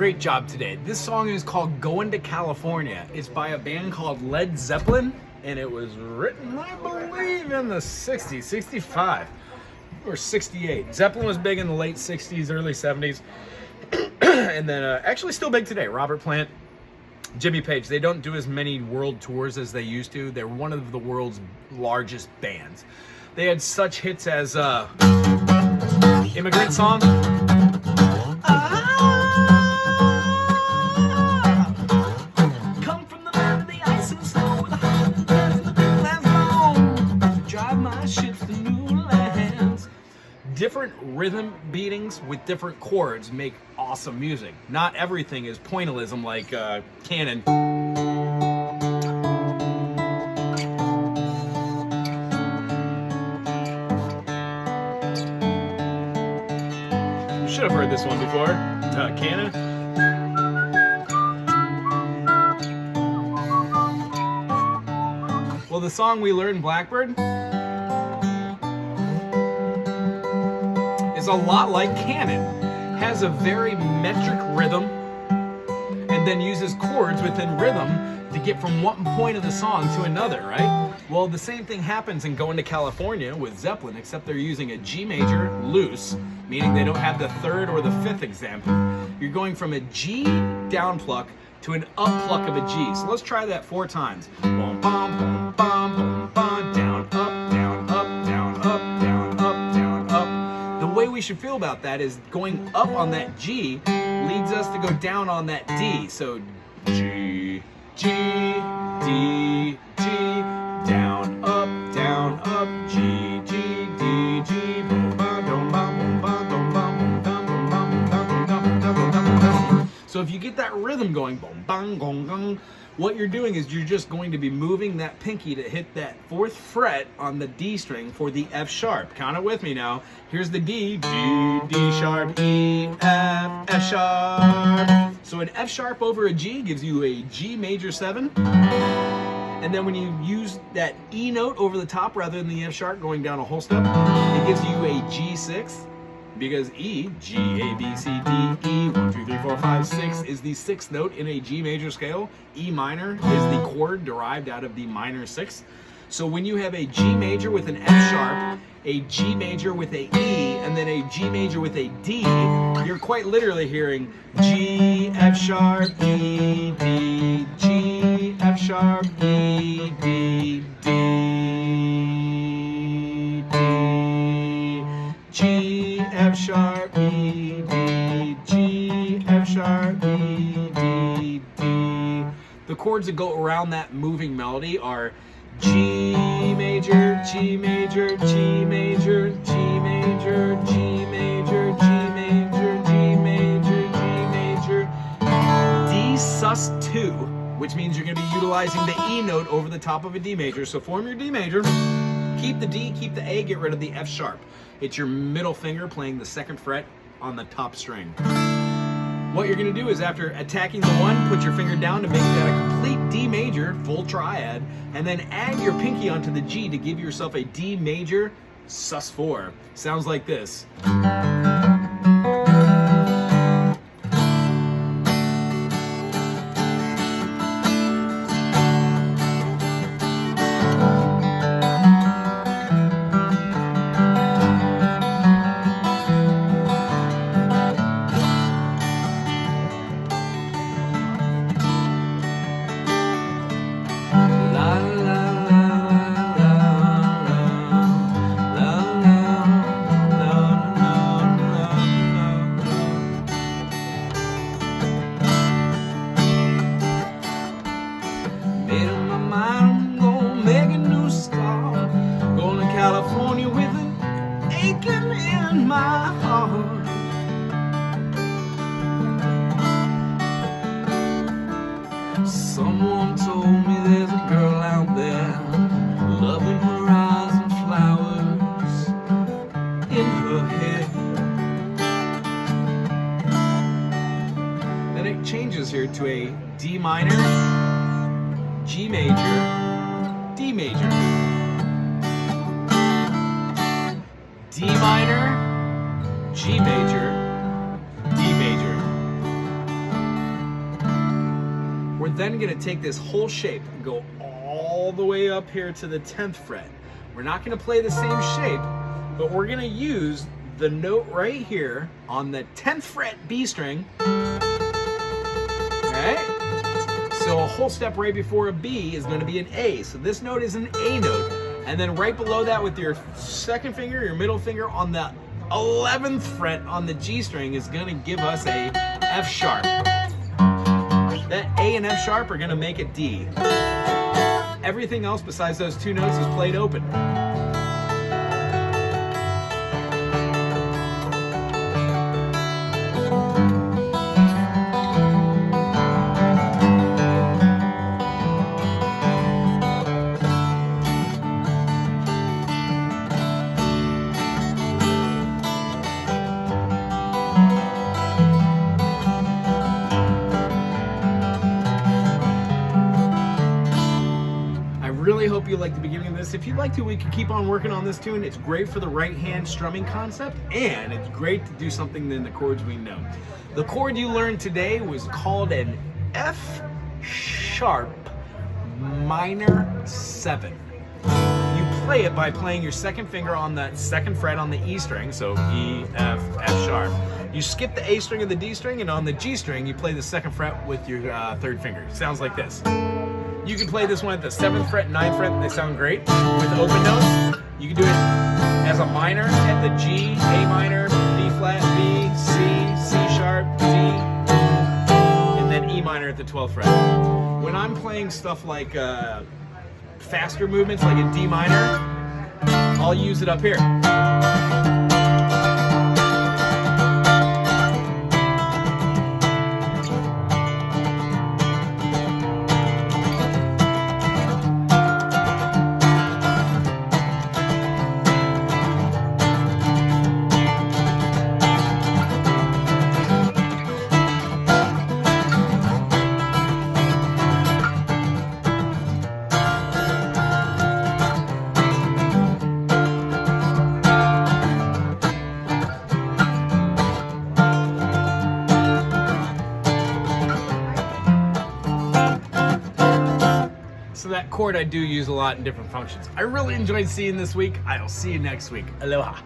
Great job today. This song is called Going to California. It's by a band called Led Zeppelin, and it was written, I believe, in the 60s, 65 or 68. Zeppelin was big in the late 60s, early 70s, and then actually still big today. Robert Plant, Jimmy Page, they don't do as many world tours as they used to. They're one of the world's largest bands. They had such hits as Immigrant Song, different rhythm beatings with different chords make awesome music. Not everything is pointillism like Canon. You should have heard this one before. Canon. Well, the song we learned, Blackbird, is a lot like Canon. Has a very metric rhythm and then uses chords within rhythm to get from one point of the song to another, right? Well, the same thing happens in Going to California with Zeppelin, except they're using a G major loose, meaning they don't have the third or the fifth example. You're going from a G down pluck to an up pluck of a G. So let's try that 4 times. Boom, bum, boom, bum, boom, bum, down, up, down, up, down, up, down, up, down, up. The way we should feel about that is going up on that G leads us to go down on that D. So G, G, D, G, down, up, G, G, D, G, boom, bum, dum, bum, boom, bum, dum, bum, boom, dum, boom, bum, boom, dum, boom, dum, boom, dum, boom, dum, boom, dum. So if you get that rhythm going, boom, bang, gong, gong, what you're doing is you're just going to be moving that pinky to hit that 4th fret on the D string for the F sharp. Count it with me now. Here's the D, D, D sharp, E, F, F sharp. So an F sharp over a G gives you a G major 7. And then when you use that E note over the top rather than the F sharp going down a whole step, it gives you a G6. Because E, G, A, B, C, D, E, 1, 2, 3, 4, 5, 6 is the 6th note in a G major scale. E minor is the chord derived out of the minor 6. So when you have a G major with an F sharp, a G major with a E, and then a G major with a D, you're quite literally hearing G, F sharp, E, D, G, F sharp, E, D, D, D, G, F sharp, E, D, G, F sharp, E, D, D. The chords that go around that moving melody are G major, G major, G major, G major, G major, G major, G major, G major, D sus2, which means you're going to be utilizing the E note over the top of a D major. So form your D major, keep the D, keep the A, get rid of the F sharp. It's your middle finger playing the 2nd fret on the top string. What you're going to do is after attacking the 1, put your finger down to make that a complete D major, full triad, and then add your pinky onto the G to give yourself a D major sus4. Sounds like this. California with an aching in my heart. Someone told me there's a girl out there, loving her eyes and flowers in her hair. Then it changes here to a D minor, G major, D major. D minor, G major, D major. then gonna take this whole shape and go all the way up here to the 10th fret. We're not gonna play the same shape, but we're gonna use the note right here on the 10th fret B string. Okay? So a whole step right before a B is gonna be an A. So this note is an A note. And then right below that with your second finger, your middle finger on the 11th fret on the G string is gonna give us a F sharp. That A and F sharp are gonna make a D. Everything else besides those two notes is played open. Really hope you like the beginning of this. If you'd like to, we can keep on working on this tune. It's great for the right hand strumming concept, and it's great to do something in the chords we know. The chord you learned today was called an F sharp minor 7. You play it by playing your second finger on that second fret on the E string, so E, F, F sharp. You skip the A string and the D string, and on the G string, you play the second fret with your third finger. Sounds like this. You can play this one at the 7th fret, 9th fret, and they sound great with open notes. You can do it as a minor at the G, A minor, B flat, B, C, C sharp, D, and then E minor at the 12th fret. When I'm playing stuff like faster movements, like a D minor, I'll use it up here. So that chord I do use a lot in different functions. I really enjoyed seeing this week. I'll see you next week. Aloha.